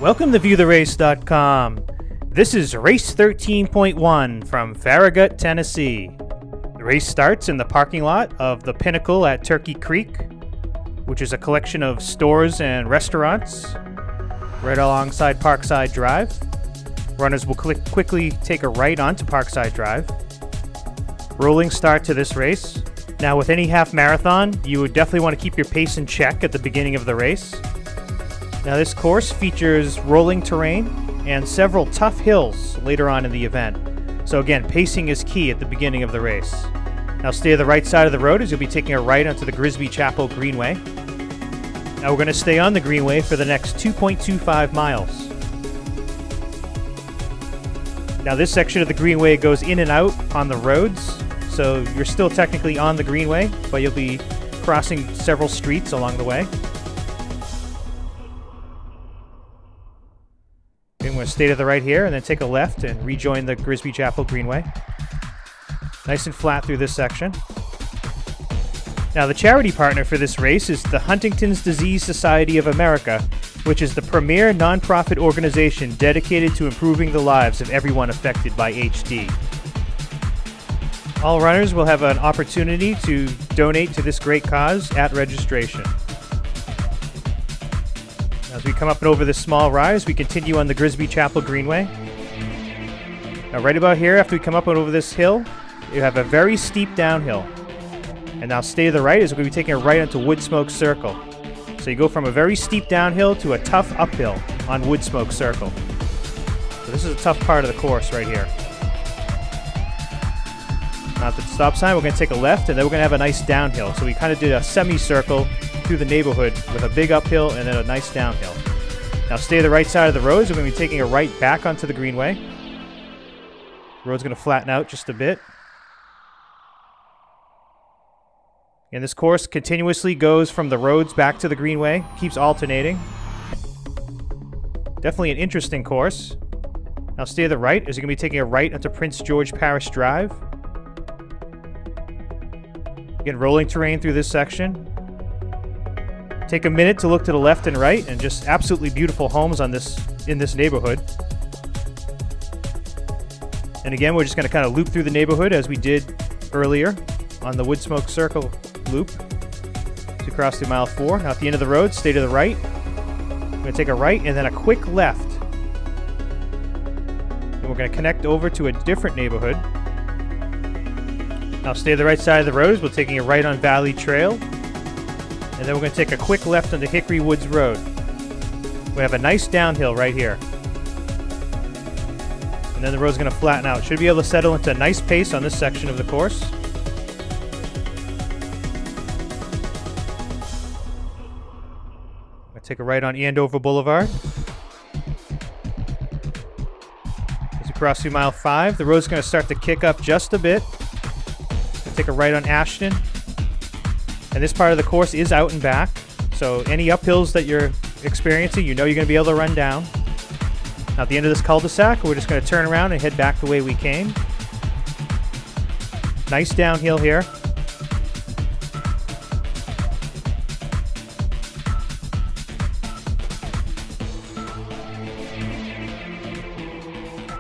Welcome to ViewTheRace.com. This is Race 13.1 from Farragut, Tennessee. The race starts in the parking lot of the Pinnacle at Turkey Creek, which is a collection of stores and restaurants right alongside Parkside Drive. Runners will quickly take a right onto Parkside Drive. Rolling start to this race. Now, with any half marathon, you would definitely want to keep your pace in check at the beginning of the race. Now, this course features rolling terrain and several tough hills later on in the event. So again, pacing is key at the beginning of the race. Now, stay to the right side of the road as you'll be taking a right onto the Grisby Chapel Greenway. Now, we're going to stay on the Greenway for the next 2.25 miles. Now, this section of the Greenway goes in and out on the roads, so you're still technically on the Greenway, but you'll be crossing several streets along the way. I'm going to stay to the right here and then take a left and rejoin the Grisby Chapel Greenway. Nice and flat through this section. Now, the charity partner for this race is the Huntington's Disease Society of America, which is the premier nonprofit organization dedicated to improving the lives of everyone affected by HD. All runners will have an opportunity to donate to this great cause at registration. As we come up and over this small rise, we continue on the Grisby Chapel Greenway. Now, right about here, after we come up and over this hill, you have a very steep downhill. And now stay to the right as we're going to be taking a right onto Woodsmoke Circle. So you go from a very steep downhill to a tough uphill on Woodsmoke Circle. So this is a tough part of the course right here. Now at the stop sign, we're going to take a left, and then we're going to have a nice downhill. So we kind of did a semicircle through the neighborhood with a big uphill and then a nice downhill. Now stay to the right side of the road. So we're going to be taking a right back onto the Greenway. The road's going to flatten out just a bit. And this course continuously goes from the roads back to the Greenway, keeps alternating. Definitely an interesting course. Now stay to the right as you're going to be taking a right onto Prince George Parish Drive. Again, rolling terrain through this section. Take a minute to look to the left and right, and just absolutely beautiful homes in this neighborhood. And again, we're just going to kind of loop through the neighborhood as we did earlier on the Woodsmoke Circle loop to cross through mile 4. Now at the end of the road, stay to the right. We're going to take a right and then a quick left. And we're going to connect over to a different neighborhood. Now stay to the right side of the road as we're taking a right on Valley Trail. And then we're going to take a quick left onto Hickory Woods Road. We have a nice downhill right here. And then the road's going to flatten out. Should be able to settle into a nice pace on this section of the course. Take a right on Andover Boulevard. As we cross through mile 5, the road's going to start to kick up just a bit. Take a right on Ashton. And this part of the course is out and back. So any uphills that you're experiencing, you know you're going to be able to run down. Now at the end of this cul-de-sac, we're just going to turn around and head back the way we came. Nice downhill here.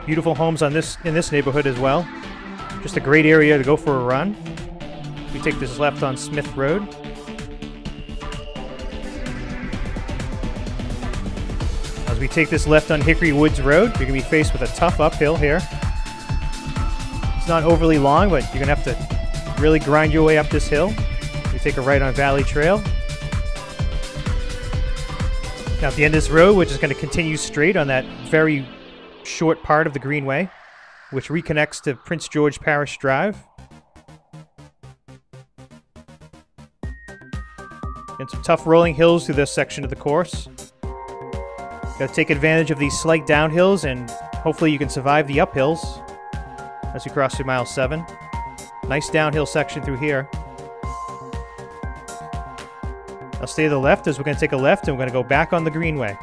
Beautiful homes in this neighborhood as well. Just a great area to go for a run. We take this left on Smith Road. As we take this left on Hickory Woods Road, you're going to be faced with a tough uphill here. It's not overly long, but you're going to have to really grind your way up this hill. We take a right on Valley Trail. Now at the end of this road, we're just going to continue straight on that very short part of the Greenway, which reconnects to Prince George Parish Drive. And some tough rolling hills through this section of the course. Got to take advantage of these slight downhills, and hopefully you can survive the uphills as we cross through mile 7. Nice downhill section through here. I'll stay to the left as we're going to take a left, and we're going to go back on the Greenway.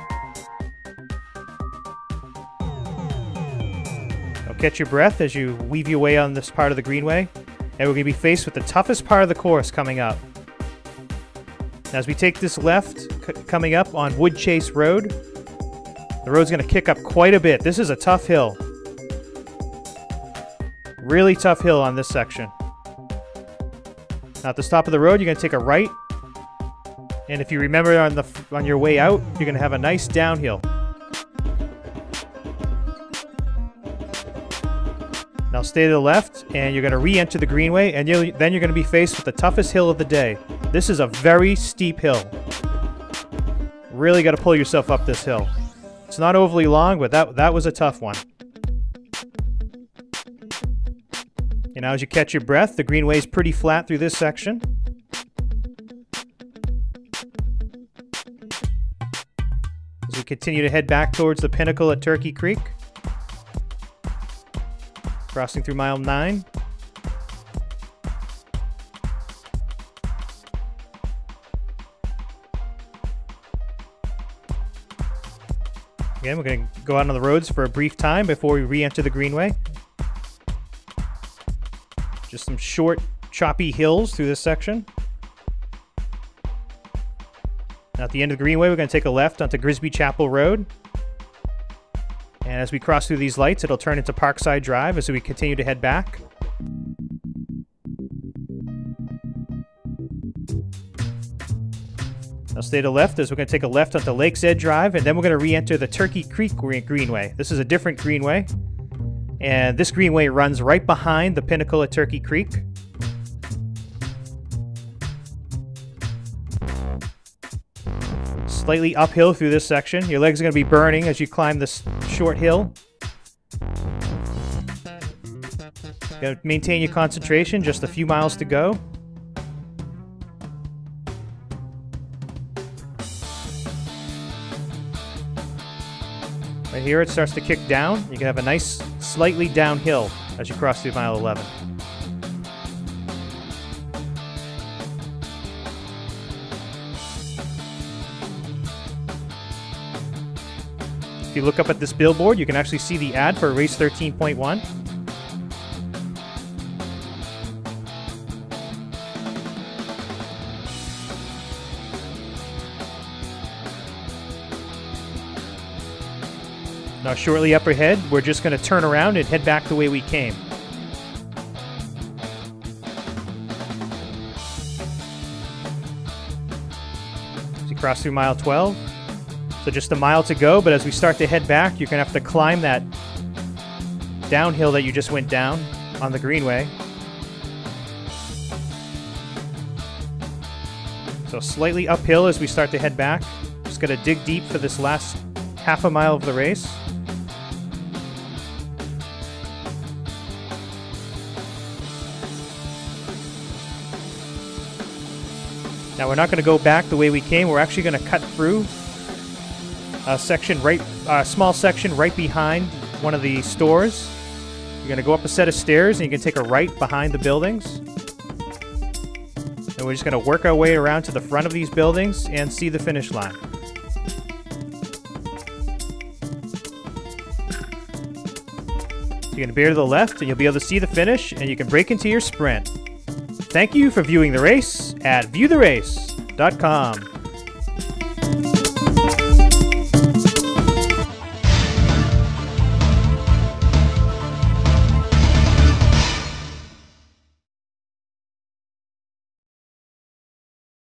Catch your breath as you weave your way on this part of the Greenway, and we're going to be faced with the toughest part of the course coming up. As we take this left, coming up on Woodchase Road, The road's going to kick up quite a bit. This is a tough hill. Really tough hill on this section. Now at the top of the road, you're going to take a right. And if you remember on your way out, you're going to have a nice downhill. Now stay to the left, and you're going to re-enter the greenway, and then you're going to be faced with the toughest hill of the day. This is a very steep hill. Really got to pull yourself up this hill. It's not overly long, but that was a tough one. And now as you catch your breath, the greenway is pretty flat through this section. As we continue to head back towards the pinnacle at Turkey Creek. Crossing through mile 9. Again, we're going to go out on the roads for a brief time before we re-enter the greenway. Just some short, choppy hills through this section. Now at the end of the greenway, we're going to take a left onto Grisby Chapel Road. And as we cross through these lights, it'll turn into Parkside Drive as we continue to head back. Now stay to the left as we're going to take a left onto Lakes Edge Drive, and then we're going to re-enter the Turkey Creek Greenway. This is a different greenway, and this greenway runs right behind the pinnacle at Turkey Creek. Slightly uphill through this section. Your legs are going to be burning as you climb this short hill. Got to maintain your concentration, just a few miles to go. Right here it starts to kick down. You can have a nice, slightly downhill as you cross through mile 11. If you look up at this billboard, you can actually see the ad for Race 13.1. Now shortly up ahead, we're just going to turn around and head back the way we came. As you cross through mile 12. So just a mile to go, but as we start to head back, you're going to have to climb that downhill that you just went down on the greenway. So slightly uphill as we start to head back. Just got to dig deep for this last half a mile of the race. Now we're not going to go back the way we came. We're actually going to cut through a section small section right behind one of the stores. You're going to go up a set of stairs and you can take a right behind the buildings. And we're just going to work our way around to the front of these buildings and see the finish line. You're going to veer to the left and you'll be able to see the finish and you can break into your sprint. Thank you for viewing the race at viewtherace.com.